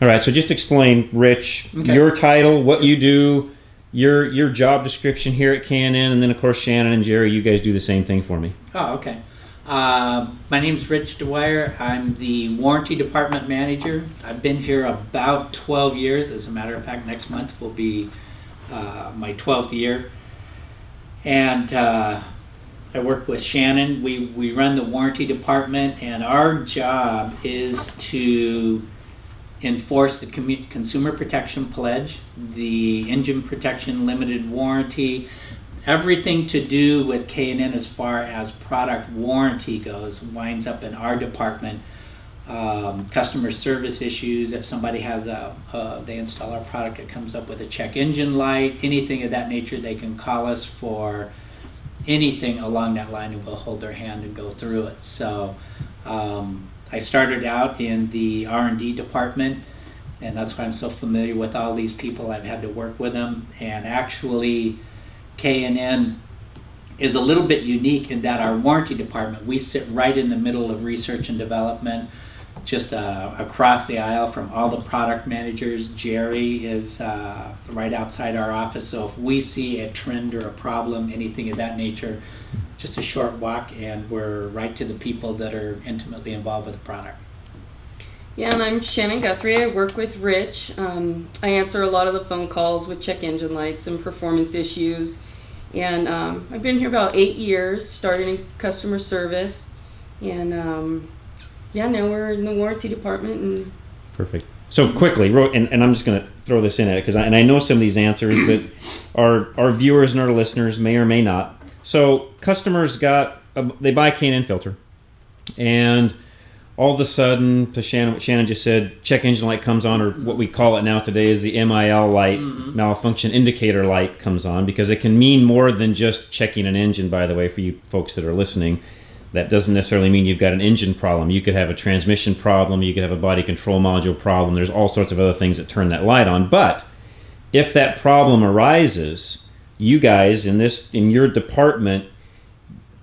All right, so just explain, Rich, your title, what you do, your job description here at K&N, and then of course Shannon and Jere, you guys do the same thing for me. Oh, okay. My name's Rich Dwyer. I'm the warranty department manager. I've been here about 12 years. As a matter of fact, next month will be my 12th year. And I work with Shannon. We run the warranty department, and our job is to enforce the Consumer Protection Pledge, the Engine Protection Limited Warranty, everything to do with K&N as far as product warranty goes winds up in our department. Customer service issues, if somebody has they install our product, it comes up with a check engine light, anything of that nature, they can call us for anything along that line and we'll hold their hand and go through it. So I started out in the R&D department, and that's why I'm so familiar with all these people. I've had to work with them, and actually K&N is a little bit unique in that our warranty department, we sit right in the middle of research and development, just across the aisle from all the product managers. Jere is right outside our office, so if we see a trend or a problem, anything of that nature, just a short walk and we're right to the people that are intimately involved with the product. Yeah, and I'm Shannon Guthrie. I work with Rich. I answer a lot of the phone calls with check engine lights and performance issues. And I've been here about 8 years, starting in customer service. And yeah, now we're in the warranty department. And perfect. So quickly, and I'm just going to throw this in at it, because I know some of these answers, but our viewers and our listeners may or may not. So customers they buy a K&N filter, and all of a sudden, to Shannon, what Shannon just said, check engine light comes on, or what we call it now today is the MIL light, malfunction indicator light comes on, because it can mean more than just checking an engine, by the way, for you folks that are listening. That doesn't necessarily mean you've got an engine problem. You could have a transmission problem, you could have a body control module problem, there's all sorts of other things that turn that light on. But if that problem arises, you guys in your department,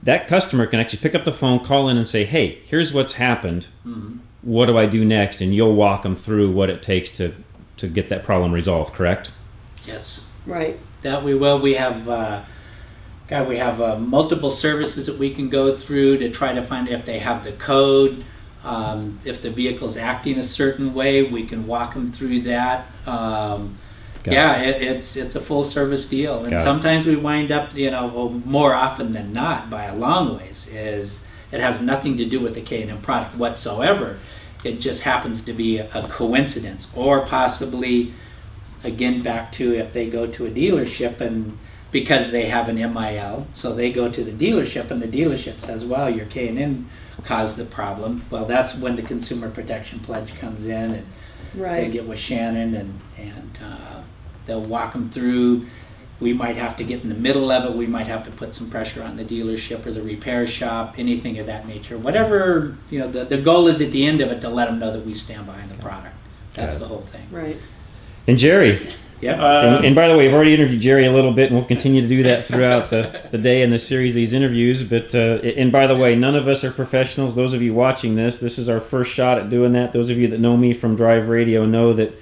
that customer can actually pick up the phone, call in and say, hey, here's what's happened. What do I do next? And you'll walk them through what it takes to get that problem resolved, correct? Yes. right. That we will. We have we have multiple services that we can go through to try to find if they have the code. If the vehicle's acting a certain way, we can walk them through that. It's a full service deal, and sometimes we wind up, more often than not, by a long ways, is it has nothing to do with the K&N product whatsoever. It just happens to be a coincidence, or possibly, again, back to if they go to a dealership and because they have an MIL, so they go to the dealership and the dealership says, well, your K&N caused the problem. Well, that's when the Consumer Protection Pledge comes in, and they get with Shannon and they'll walk them through. We might have to get in the middle of it. We might have to put some pressure on the dealership or the repair shop, anything of that nature. Whatever, the goal is at the end of it to let them know that we stand behind the product. That's the whole thing. Right. And Jere. Yep. And by the way, we've already interviewed Jere a little bit, and we'll continue to do that throughout the day in the series of these interviews. But and by the way, none of us are professionals. Those of you watching this is our first shot at doing that. Those of you that know me from Drive Radio know that,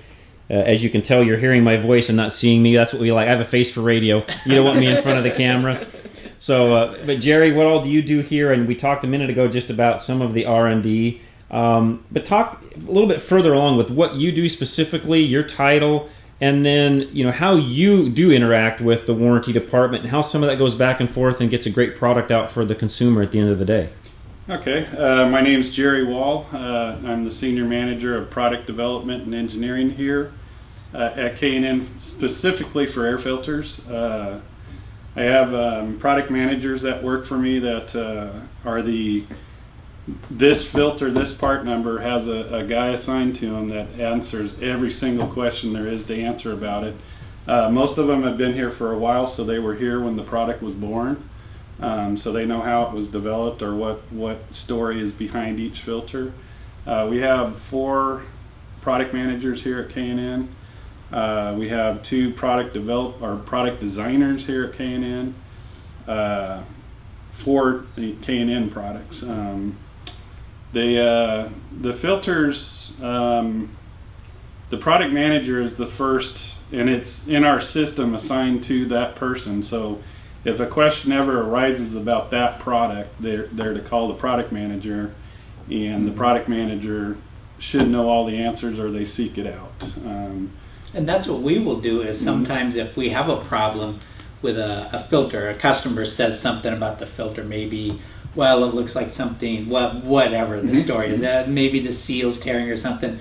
as you can tell, you're hearing my voice and not seeing me. That's what we like. I have a face for radio. You don't want me in front of the camera. So, but Jere, what all do you do here? And we talked a minute ago just about some of the R&D. But talk a little bit further along with what you do specifically, your title, and then how you do interact with the warranty department and how some of that goes back and forth and gets a great product out for the consumer at the end of the day. Okay, my name's Jere Wall. I'm the Senior Manager of Product Development and Engineering here at K&N, specifically for air filters. I have product managers that work for me that are this filter, this part number has a guy assigned to him that answers every single question there is to answer about it. Most of them have been here for a while, so they were here when the product was born. So they know how it was developed or what story is behind each filter. We have 4 product managers here at K&N. We have 2 product designers here at K&N for the K&N products. The filters, the product manager is the first, and it's in our system assigned to that person. So if a question ever arises about that product, they're to call the product manager, and the product manager should know all the answers, or they seek it out. And that's what we will do is sometimes if we have a problem with a filter, a customer says something about the filter, maybe, well, it looks like something, whatever the story is, maybe the seal's tearing or something,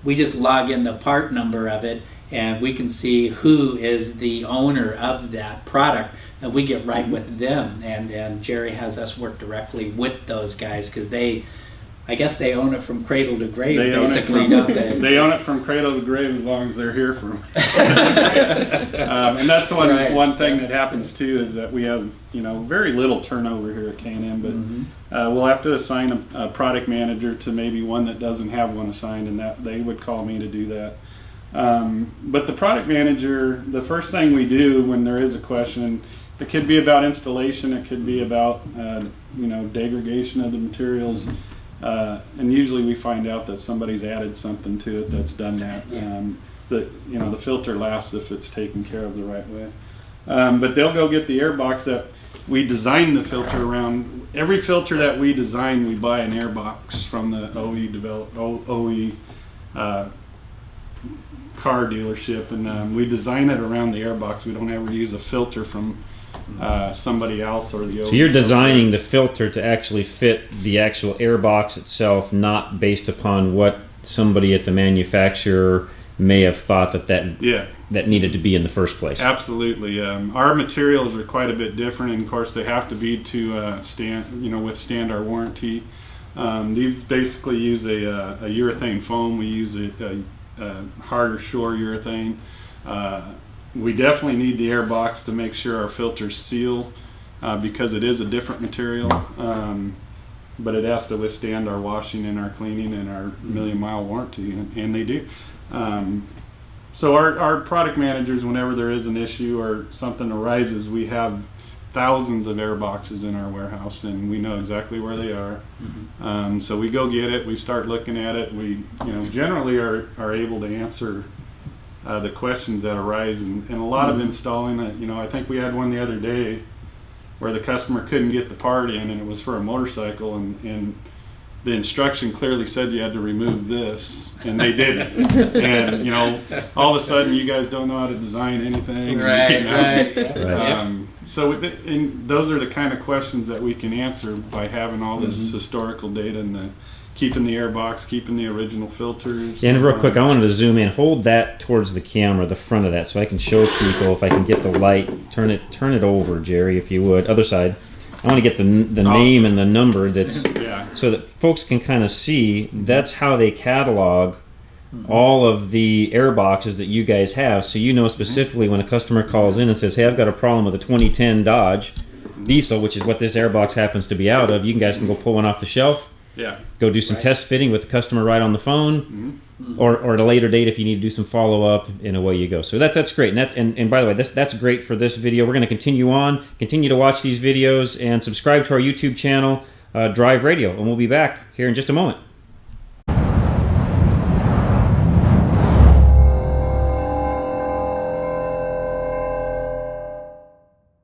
we just log in the part number of it, and we can see who is the owner of that product, and we get right with them. And Jere has us work directly with those guys, because I guess they own it from cradle to grave, basically, don't they? They own it from cradle to grave as long as they're here for and that's one thing that happens too, is that we have very little turnover here at K&N, but we'll have to assign a product manager to maybe one that doesn't have one assigned, and that they would call me to do that. But the product manager, the first thing we do when there is a question, it could be about installation, it could be about degradation of the materials. And usually we find out that somebody's added something to it that's done that. The filter lasts if it's taken care of the right way. But they'll go get the air box that we designed the filter around. Every filter that we design, we buy an air box from the OE car dealership, and we design it around the air box. We don't ever use a filter from somebody else or the OE. So you're designing the filter to actually fit the actual air box itself, not based upon what somebody at the manufacturer may have thought that needed to be in the first place. Absolutely. Our materials are quite a bit different, and of course they have to be to withstand our warranty. These basically use a urethane foam. We use a harder shore urethane. We definitely need the air box to make sure our filters seal, because it is a different material, but it has to withstand our washing and our cleaning and our million-mile warranty, and they do. So our product managers, whenever there is an issue or something arises, we have thousands of air boxes in our warehouse, and we know exactly where they are. So we go get it, we start looking at it, we generally are able to answer the questions that arise, and a lot of installing it. I think we had one the other day where the customer couldn't get the part in, and it was for a motorcycle, and the instruction clearly said you had to remove this, and they didn't. And all of a sudden you guys don't know how to design anything. Right. So those are the kind of questions that we can answer by having all this historical data, and keeping the air box, keeping the original filters. Yeah, and real quick, I wanted to zoom in. Hold that towards the camera, the front of that, so I can show people, if I can get the light. Turn it over, Jere, if you would. Other side. I want to get the name and the number so that folks can kind of see. That's how they catalog all of the air boxes that you guys have, so you know specifically when a customer calls in and says, hey, I've got a problem with a 2010 Dodge diesel, which is what this air box happens to be out of. You guys can go pull one off the shelf. Go do some test fitting with the customer right on the phone, or at a later date if you need to do some follow-up, and away you go. So that's great. And by the way, that's great for this video. We're going to continue to watch these videos, and subscribe to our YouTube channel, Drive Radio, and we'll be back here in just a moment.